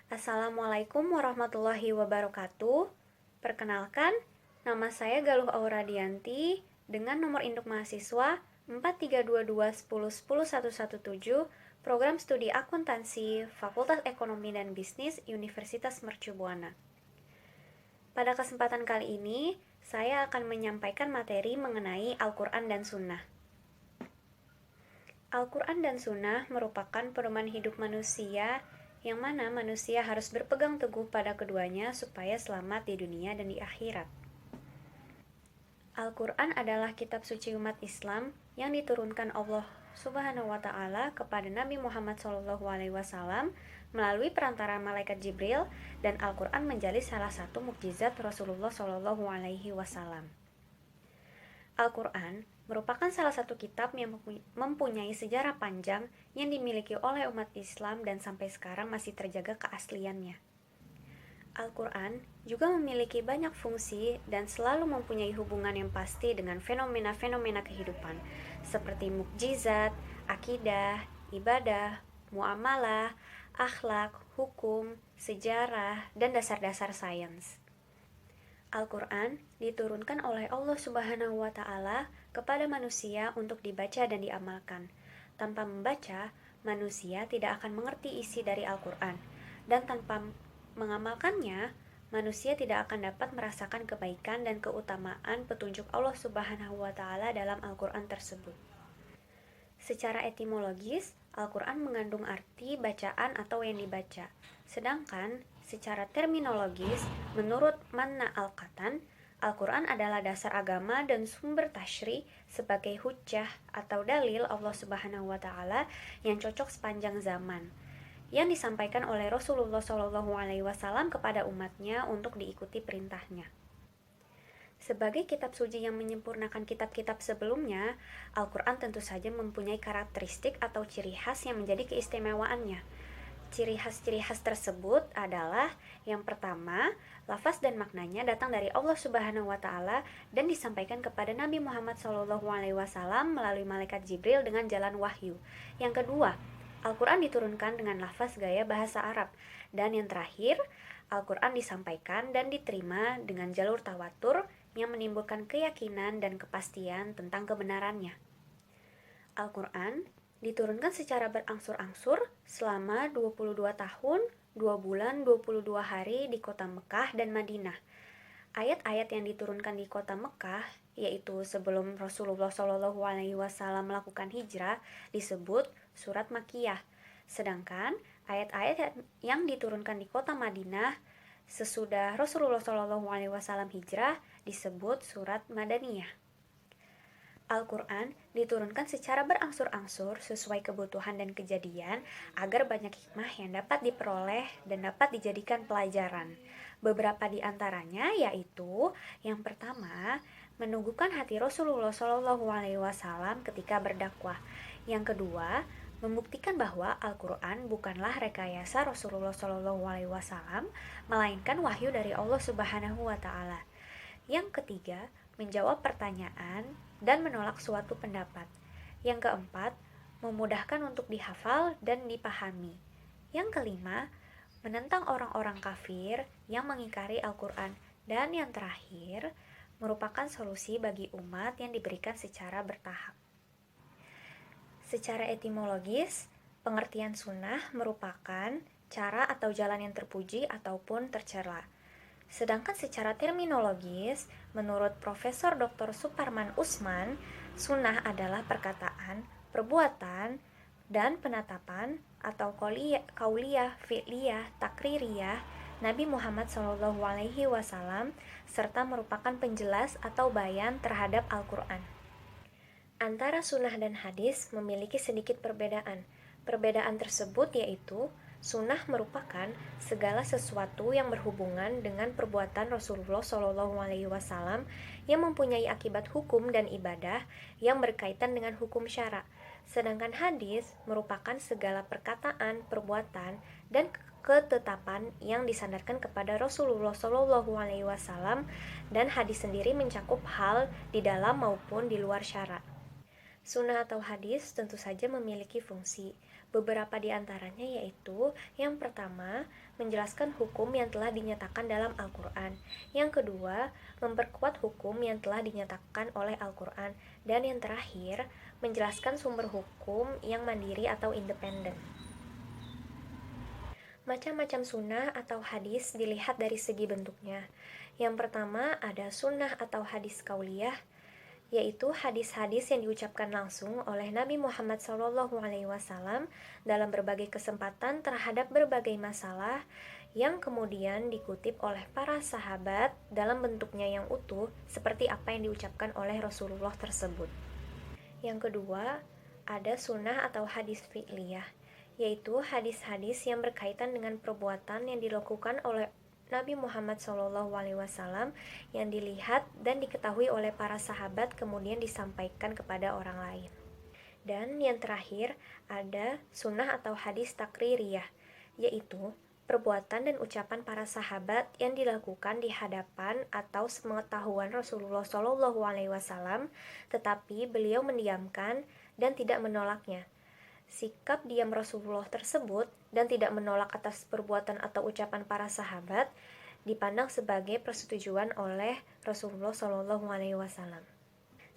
Assalamualaikum warahmatullahi wabarakatuh. Perkenalkan, nama saya Galuh Auradianti dengan nomor induk mahasiswa 4322110117, Program Studi Akuntansi, Fakultas Ekonomi dan Bisnis, Universitas Mercu Buana. Pada kesempatan kali ini, saya akan menyampaikan materi mengenai Al-Quran dan Sunnah. Al-Quran dan Sunnah merupakan pedoman hidup manusia yang mana manusia harus berpegang teguh pada keduanya supaya selamat di dunia dan di akhirat. Al-Quran adalah kitab suci umat Islam yang diturunkan Allah Subhanahu wa Ta'ala kepada Nabi Muhammad SAW melalui perantara malaikat Jibril, dan Al-Quran menjadi salah satu mukjizat Rasulullah SAW. Al-Quran merupakan salah satu kitab yang mempunyai sejarah panjang yang dimiliki oleh umat Islam dan sampai sekarang masih terjaga keasliannya. Al-Quran juga memiliki banyak fungsi dan selalu mempunyai hubungan yang pasti dengan fenomena-fenomena kehidupan seperti mukjizat, akidah, ibadah, muamalah, akhlak, hukum, sejarah, dan dasar-dasar sains. Al-Quran diturunkan oleh Allah Subhanahu wa Ta'ala kepada manusia untuk dibaca dan diamalkan. Tanpa membaca, manusia tidak akan mengerti isi dari Al-Quran, dan tanpa mengamalkannya, manusia tidak akan dapat merasakan kebaikan dan keutamaan petunjuk Allah Subhanahu wa Ta'ala dalam Al-Quran tersebut. Secara etimologis, Al-Quran mengandung arti bacaan atau yang dibaca. Sedangkan secara terminologis, menurut Manna Al-Qatan, Al-Quran adalah dasar agama dan sumber tasyri sebagai hujjah atau dalil Allah Subhanahu wa Ta'ala yang cocok sepanjang zaman, yang disampaikan oleh Rasulullah SAW kepada umatnya untuk diikuti perintahnya. Sebagai kitab suci yang menyempurnakan kitab-kitab sebelumnya, Al-Quran tentu saja mempunyai karakteristik atau ciri khas yang menjadi keistimewaannya. Ciri khas tersebut adalah yang pertama, lafaz dan maknanya datang dari Allah Subhanahu wa Ta'ala dan disampaikan kepada Nabi Muhammad SAW melalui malaikat Jibril dengan jalan wahyu. Yang kedua, Al-Quran diturunkan dengan lafaz gaya bahasa Arab. Dan yang terakhir, Al-Quran disampaikan dan diterima dengan jalur tawatur yang menimbulkan keyakinan dan kepastian tentang kebenarannya. Al-Quran diturunkan secara berangsur-angsur selama 22 tahun, 2 bulan, 22 hari di kota Mekah dan Madinah. Ayat-ayat yang diturunkan di kota Mekah, yaitu sebelum Rasulullah SAW melakukan hijrah, disebut surat Makkiyah. Sedangkan ayat-ayat yang diturunkan di kota Madinah sesudah Rasulullah SAW hijrah disebut surat Madaniyah. Al-Quran diturunkan secara berangsur-angsur sesuai kebutuhan dan kejadian agar banyak hikmah yang dapat diperoleh dan dapat dijadikan pelajaran. Beberapa di antaranya yaitu, yang pertama, menumbuhkan hati Rasulullah SAW ketika berdakwah. Yang kedua, membuktikan bahwa Al-Quran bukanlah rekayasa Rasulullah SAW, melainkan wahyu dari Allah Subhanahu wa Ta'ala. Yang ketiga, menjawab pertanyaan dan menolak suatu pendapat. Yang keempat, memudahkan untuk dihafal dan dipahami. Yang kelima, menentang orang-orang kafir yang mengingkari Al-Quran. Dan yang terakhir, merupakan solusi bagi umat yang diberikan secara bertahap. Secara etimologis, pengertian sunnah merupakan cara atau jalan yang terpuji ataupun tercela. Sedangkan secara terminologis, menurut Profesor Dr. Suparman Usman, sunnah adalah perkataan, perbuatan, dan penetapan atau kauliyah, fi'liyah, takririyah Nabi Muhammad SAW serta merupakan penjelas atau bayan terhadap Al-Quran. Antara sunnah dan hadis memiliki sedikit perbedaan. Perbedaan tersebut yaitu, sunnah merupakan segala sesuatu yang berhubungan dengan perbuatan Rasulullah SAW yang mempunyai akibat hukum dan ibadah yang berkaitan dengan hukum syara. Sedangkan hadis merupakan segala perkataan, perbuatan, dan ketetapan yang disandarkan kepada Rasulullah SAW, dan hadis sendiri mencakup hal di dalam maupun di luar syara. Sunnah atau hadis tentu saja memiliki fungsi. Beberapa di antaranya yaitu, yang pertama, menjelaskan hukum yang telah dinyatakan dalam Al-Quran. Yang kedua, memperkuat hukum yang telah dinyatakan oleh Al-Quran. Dan yang terakhir, menjelaskan sumber hukum yang mandiri atau independen. Macam-macam sunnah atau hadis dilihat dari segi bentuknya. Yang pertama ada sunnah atau hadis kauliyah, yaitu hadis-hadis yang diucapkan langsung oleh Nabi Muhammad SAW dalam berbagai kesempatan terhadap berbagai masalah yang kemudian dikutip oleh para sahabat dalam bentuknya yang utuh seperti apa yang diucapkan oleh Rasulullah tersebut. Yang kedua, ada sunnah atau hadis fi'liyah, yaitu hadis-hadis yang berkaitan dengan perbuatan yang dilakukan oleh Nabi Muhammad SAW yang dilihat dan diketahui oleh para sahabat kemudian disampaikan kepada orang lain. Dan yang terakhir ada sunnah atau hadis takririyah, yaitu perbuatan dan ucapan para sahabat yang dilakukan di hadapan atau sepengetahuan Rasulullah SAW, tetapi beliau mendiamkan dan tidak menolaknya. Sikap diam Rasulullah tersebut dan tidak menolak atas perbuatan atau ucapan para sahabat dipandang sebagai persetujuan oleh Rasulullah SAW.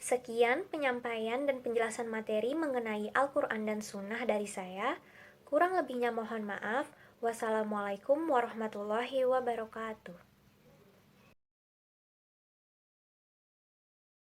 Sekian penyampaian dan penjelasan materi mengenai Al-Quran dan Sunnah dari saya. Kurang lebihnya mohon maaf. Wassalamualaikum warahmatullahi wabarakatuh.